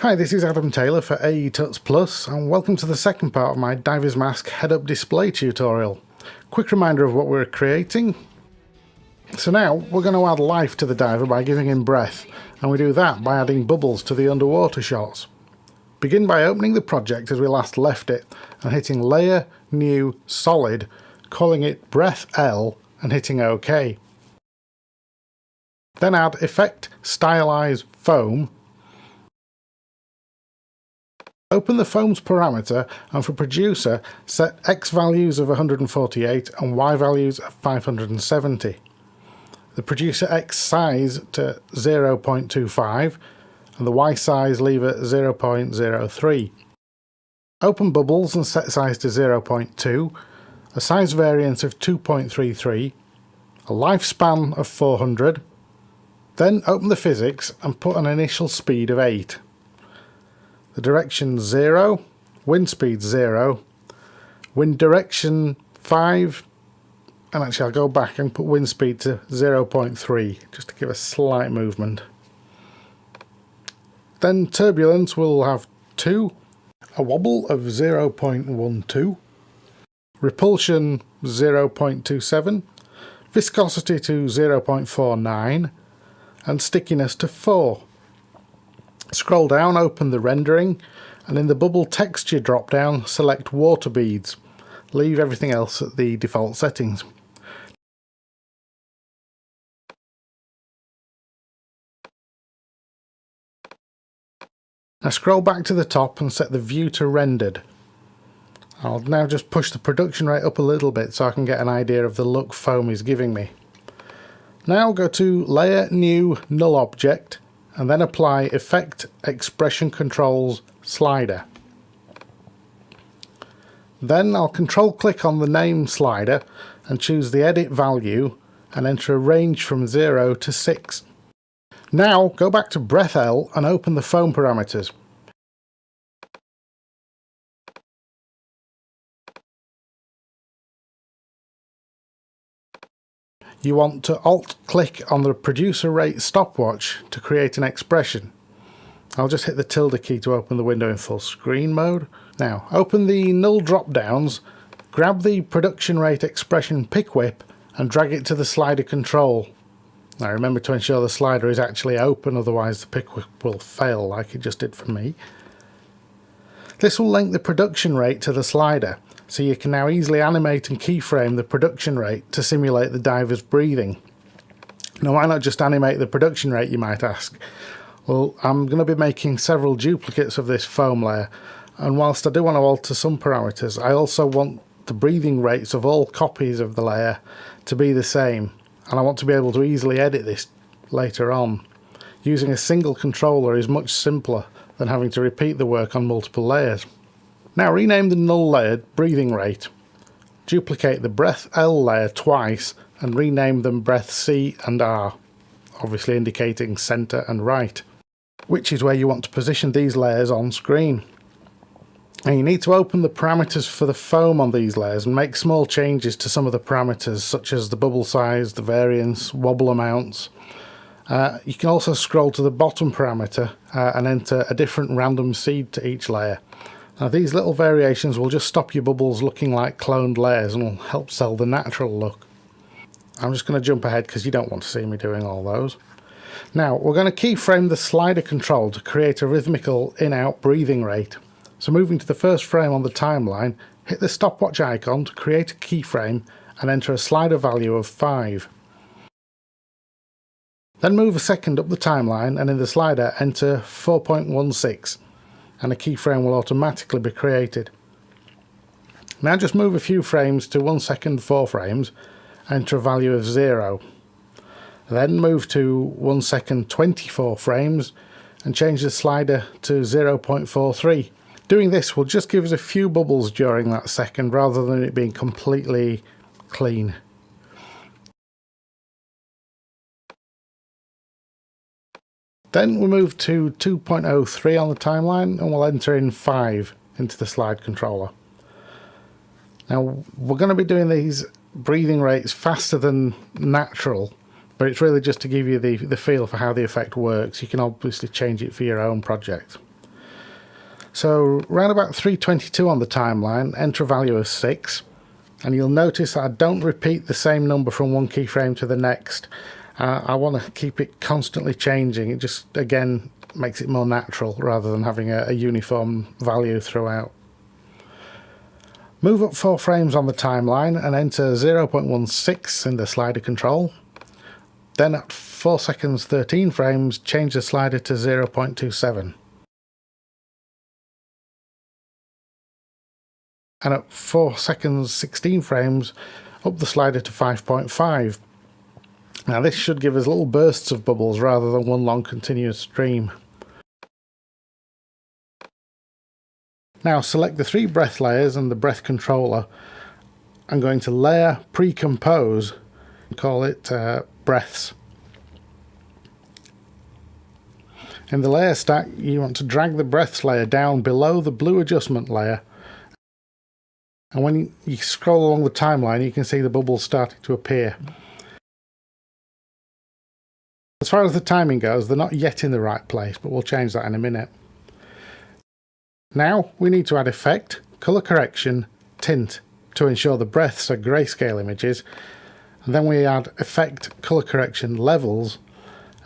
Hi, this is Adam Taylor for AE-Tuts Plus, and welcome to the second part of my Diver's Mask head-up display tutorial. Quick reminder of what we're creating. So now we're going to add life to the diver by giving him breath, and we do that by adding bubbles to the underwater shots. Begin by opening the project as we last left it and hitting Layer, New, Solid, calling it Breath L and hitting OK. Then add Effect, Stylize, Foam. Open the foam's parameter and for producer set X values of 148 and Y values of 570. The producer X size to 0.25 and the Y size leave at 0.03. Open bubbles and set size to 0.2, a size variance of 2.33, a lifespan of 400. Then open the physics and put an initial speed of 8. The direction 0, wind speed 0, wind direction 5, and actually I'll go back and put wind speed to 0.3 just to give a slight movement. Then turbulence will have 2, a wobble of 0.12, repulsion 0.27, viscosity to 0.49, and stickiness to 4. Scroll down, open the rendering, and in the bubble texture drop down select water beads. Leave everything else at the default settings. Now scroll back to the top and set the view to rendered. I'll now just push the production rate up a little bit so I can get an idea of the look foam is giving me. Now go to Layer, New, Null Object, and then apply Effect, Expression Controls, Slider. Then I'll control click on the name slider and choose the edit value and enter a range from 0 to 6. Now go back to Breath L and open the foam parameters. You want to alt-click on the producer rate stopwatch to create an expression. I'll just hit the tilde key to open the window in full screen mode. Now open the null drop downs, grab the production rate expression pick whip and drag it to the slider control. Now remember to ensure the slider is actually open, otherwise the pick whip will fail like it just did for me. This will link the production rate to the slider, so you can now easily animate and keyframe the production rate to simulate the diver's breathing. Now why not just animate the production rate, you might ask? Well, I'm going to be making several duplicates of this foam layer, and whilst I do want to alter some parameters, I also want the breathing rates of all copies of the layer to be the same, and I want to be able to easily edit this later on. Using a single controller is much simpler than having to repeat the work on multiple layers. Now rename the null layer breathing rate. Duplicate the breath L layer twice and rename them breath C and R, obviously indicating center and right, which is where you want to position these layers on screen. And you need to open the parameters for the foam on these layers and make small changes to some of the parameters such as the bubble size, the variance, wobble amounts. You can also scroll to the bottom parameter and enter a different random seed to each layer. Now these little variations will just stop your bubbles looking like cloned layers and will help sell the natural look. I'm just going to jump ahead because you don't want to see me doing all those. Now we're going to keyframe the slider control to create a rhythmical in-out breathing rate. So moving to the first frame on the timeline, hit the stopwatch icon to create a keyframe and enter a slider value of 5. Then move a second up the timeline and in the slider enter 4.16 and a keyframe will automatically be created. Now just move a few frames to 1 second 4 frames, enter a value of 0. Then move to 1 second 24 frames and change the slider to 0.43. Doing this will just give us a few bubbles during that second rather than it being completely clean. Then we move to 2.03 on the timeline and we'll enter in 5 into the slide controller. Now we're going to be doing these breathing rates faster than natural, but it's really just to give you the feel for how the effect works. You can obviously change it for your own project. So round about 322 on the timeline, enter a value of 6, and you'll notice that I don't repeat the same number from one keyframe to the next. I want to keep it constantly changing. It just, again, makes it more natural rather than having a uniform value throughout. Move up 4 frames on the timeline and enter 0.16 in the slider control. Then at 4 seconds 13 frames, change the slider to 0.27. And at 4 seconds 16 frames, up the slider to 5.5. Now this should give us little bursts of bubbles rather than one long continuous stream. Now select the 3 breath layers and the breath controller. I'm going to layer pre-compose, call it breaths. In the layer stack, you want to drag the breaths layer down below the blue adjustment layer. And when you scroll along the timeline, you can see the bubbles starting to appear. As far as the timing goes, they're not yet in the right place, but we'll change that in a minute. Now we need to add effect, colour correction, tint to ensure the breaths are grayscale images, and then we add effect, colour correction, levels,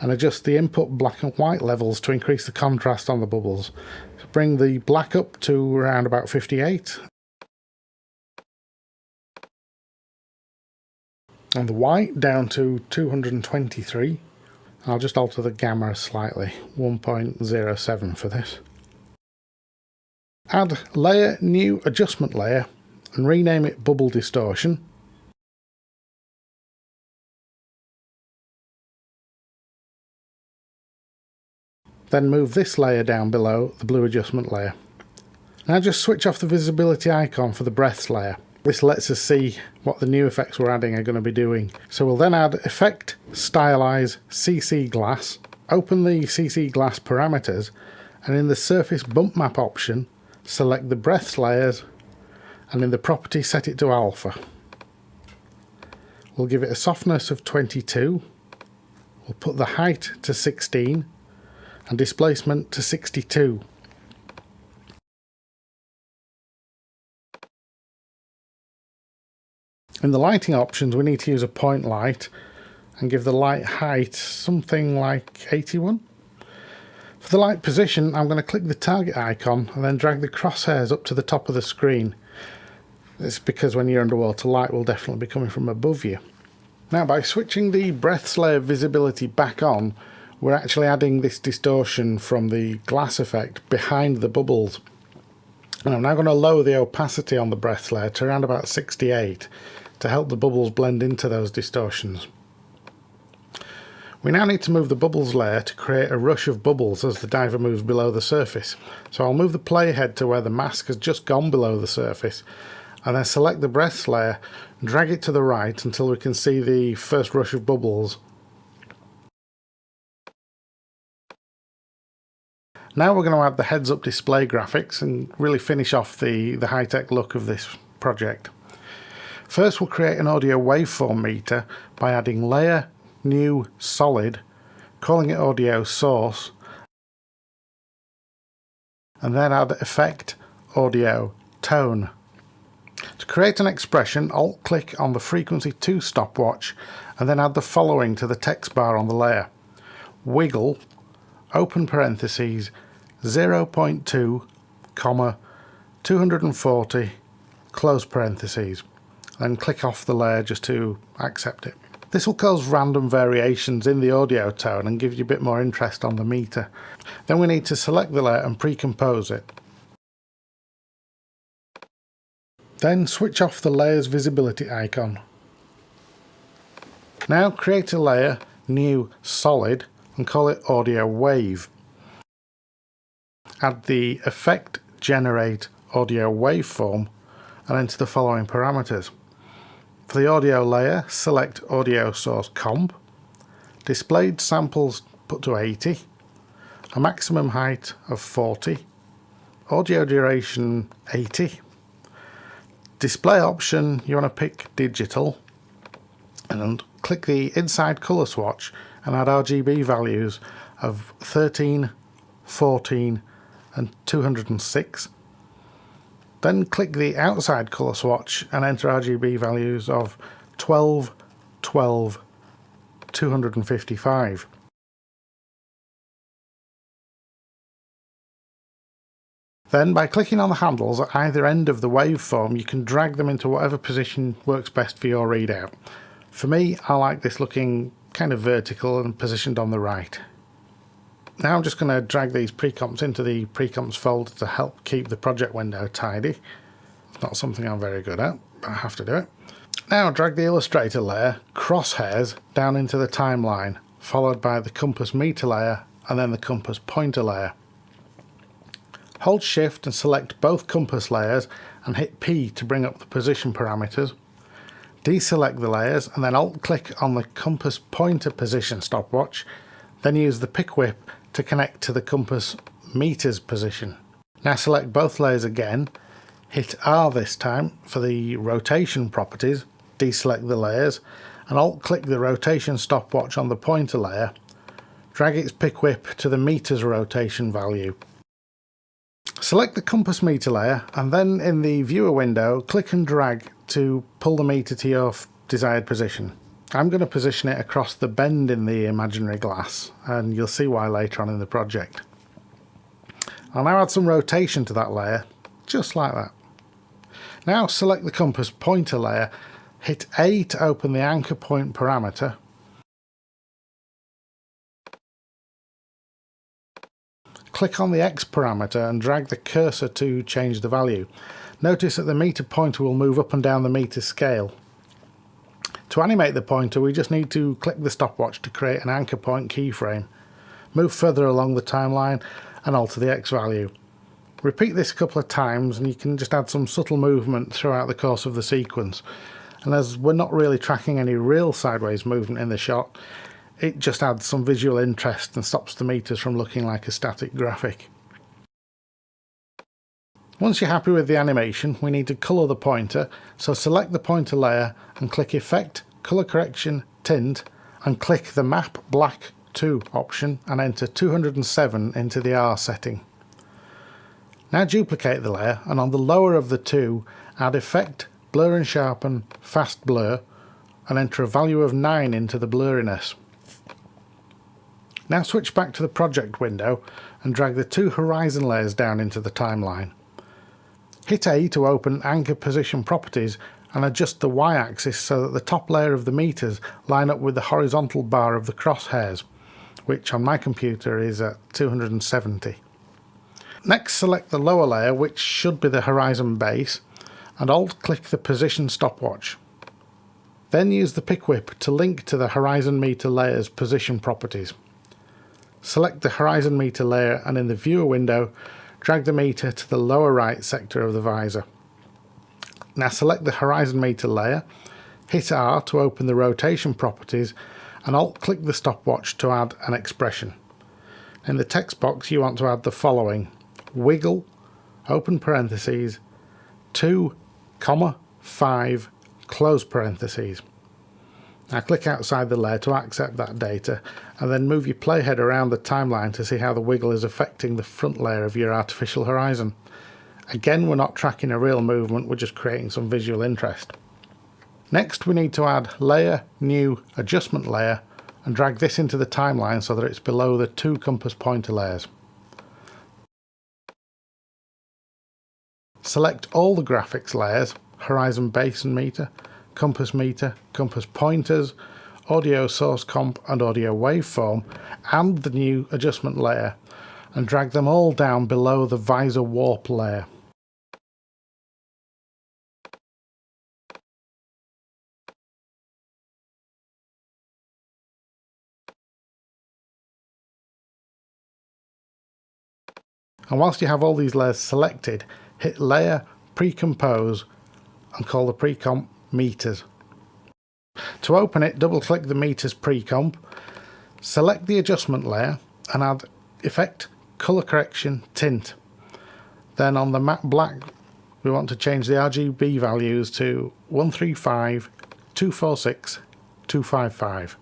and adjust the input black and white levels to increase the contrast on the bubbles. So bring the black up to around about 58, and the white down to 223. I'll just alter the gamma slightly, 1.07 for this. Add layer new adjustment layer and rename it bubble distortion. Then move this layer down below the blue adjustment layer. Now just switch off the visibility icon for the breaths layer. This lets us see what the new effects we're adding are going to be doing. So we'll then add effect, stylize, CC glass, open the CC glass parameters, and in the surface bump map option, select the breaths layers, and in the property set it to alpha. We'll give it a softness of 22. We'll put the height to 16 and displacement to 62. In the lighting options, we need to use a point light and give the light height something like 81. For the light position, I'm going to click the target icon and then drag the crosshairs up to the top of the screen. It's because when you're underwater, light will definitely be coming from above you. Now, by switching the breaths layer visibility back on, we're actually adding this distortion from the glass effect behind the bubbles. And I'm now going to lower the opacity on the breaths layer to around about 68 to help the bubbles blend into those distortions. We now need to move the bubbles layer to create a rush of bubbles as the diver moves below the surface. So I'll move the playhead to where the mask has just gone below the surface, and then select the breaths layer, drag it to the right until we can see the first rush of bubbles. Now we're going to add the heads-up display graphics and really finish off the high-tech look of this project. First, we'll create an audio waveform meter by adding layer, new, solid, calling it audio source, and then add effect, audio, tone. To create an expression, alt-click on the frequency 2 stopwatch and then add the following to the text bar on the layer. Wiggle, open parentheses, 0.2, 240, close parentheses. Then click off the layer just to accept it. This will cause random variations in the audio tone and give you a bit more interest on the meter. Then we need to select the layer and pre-compose it. Then switch off the layer's visibility icon. Now create a layer, new, solid, and call it audio wave. Add the effect, generate, audio waveform and enter the following parameters. For the audio layer, select audio source comp, displayed samples put to 80, a maximum height of 40, audio duration 80, display option you want to pick digital, and click the inside colour swatch and add RGB values of 13, 14 and 206. Then click the outside colour swatch and enter RGB values of 12, 12, 255. Then, by clicking on the handles at either end of the waveform, you can drag them into whatever position works best for your readout. For me, I like this looking kind of vertical and positioned on the right. Now I'm just going to drag these precomps into the precomps folder to help keep the project window tidy. It's not something I'm very good at, but I have to do it. Now drag the Illustrator layer, crosshairs, down into the timeline, followed by the compass meter layer and then the compass pointer layer. Hold Shift and select both compass layers and hit P to bring up the position parameters. Deselect the layers and then Alt-click on the compass pointer position stopwatch, then use the pick whip to connect to the compass meters position. Now select both layers again, hit R this time for the rotation properties, deselect the layers and Alt-click the rotation stopwatch on the pointer layer, drag its pick whip to the meters rotation value. Select the compass meter layer and then in the viewer window click and drag to pull the meter to your desired position. I'm going to position it across the bend in the imaginary glass and you'll see why later on in the project. I'll now add some rotation to that layer, just like that. Now select the compass pointer layer, hit A to open the anchor point parameter, click on the X parameter and drag the cursor to change the value. Notice that the meter pointer will move up and down the meter scale. To animate the pointer, we just need to click the stopwatch to create an anchor point keyframe. Move further along the timeline and alter the X value. Repeat this a couple of times and you can just add some subtle movement throughout the course of the sequence. And as we're not really tracking any real sideways movement in the shot, it just adds some visual interest and stops the meters from looking like a static graphic. Once you're happy with the animation, we need to colour the pointer, so select the pointer layer and click Effect, Colour Correction, Tint, and click the Map Black to option and enter 207 into the R setting. Now duplicate the layer and on the lower of the two, add Effect, Blur and Sharpen, Fast Blur, and enter a value of 9 into the blurriness. Now switch back to the project window and drag the two horizon layers down into the timeline. Hit A to open Anchor Position Properties and adjust the Y-axis so that the top layer of the meters line up with the horizontal bar of the crosshairs, which on my computer is at 270. Next select the lower layer, which should be the horizon base, and Alt-click the position stopwatch. Then use the pick whip to link to the horizon meter layer's position properties. Select the horizon meter layer and in the viewer window, drag the meter to the lower right sector of the visor. Now select the horizon meter layer, hit R to open the rotation properties and Alt-click the stopwatch to add an expression. In the text box you want to add the following: wiggle, open parentheses, 2, 5, close parentheses. Now click outside the layer to accept that data and then move your playhead around the timeline to see how the wiggle is affecting the front layer of your artificial horizon. Again, we're not tracking a real movement, we're just creating some visual interest. Next we need to add Layer, New, Adjustment Layer and drag this into the timeline so that it's below the two compass pointer layers. Select all the graphics layers, horizon base and meter, compass pointers, audio source comp and audio waveform, and the new adjustment layer, and drag them all down below the visor warp layer. And whilst you have all these layers selected, hit Layer, Pre-Compose, and call the pre-comp Meters. To open it, double-click the Meters pre-comp, select the adjustment layer, and add Effect, Colour Correction, Tint. Then on the matte black, we want to change the RGB values to 135, 246, 255.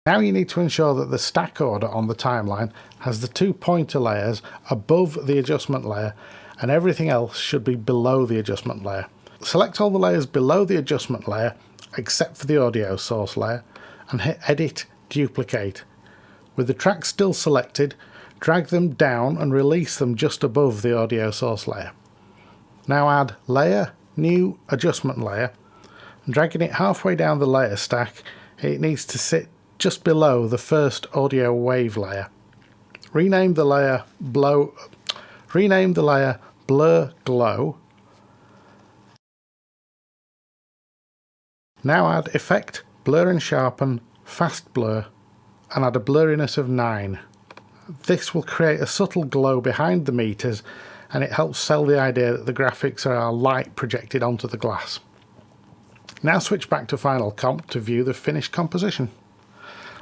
Now you need to ensure that the stack order on the timeline has the 2 pointer layers above the adjustment layer, and everything else should be below the adjustment layer. Select all the layers below the adjustment layer except for the audio source layer and hit Edit, Duplicate. With the tracks still selected, drag them down and release them just above the audio source layer. Now add Layer, New Adjustment Layer, and dragging it halfway down the layer stack, it needs to sit just below the first audio wave layer. Rename the layer Blur Glow. Now add Effect, Blur and Sharpen, Fast Blur, and add a blurriness of 9. This will create a subtle glow behind the meters, and it helps sell the idea that the graphics are light projected onto the glass. Now switch back to Final Comp to view the finished composition.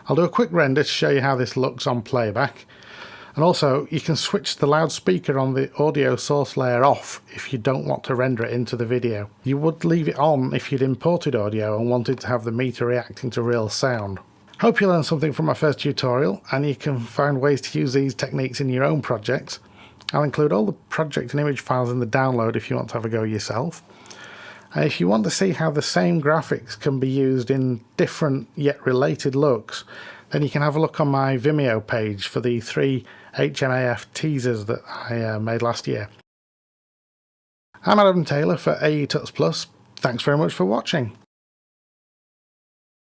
I'll do a quick render to show you how this looks on playback, and also you can switch the loudspeaker on the audio source layer off if you don't want to render it into the video. You would leave it on if you'd imported audio and wanted to have the meter reacting to real sound. Hope you learned something from my first tutorial, and you can find ways to use these techniques in your own projects. I'll include all the project and image files in the download if you want to have a go yourself. And if you want to see how the same graphics can be used in different yet related looks, then you can have a look on my Vimeo page for the 3 HMAF teasers that I made last year. I'm Adam Taylor for AE Tuts Plus. Thanks very much for watching.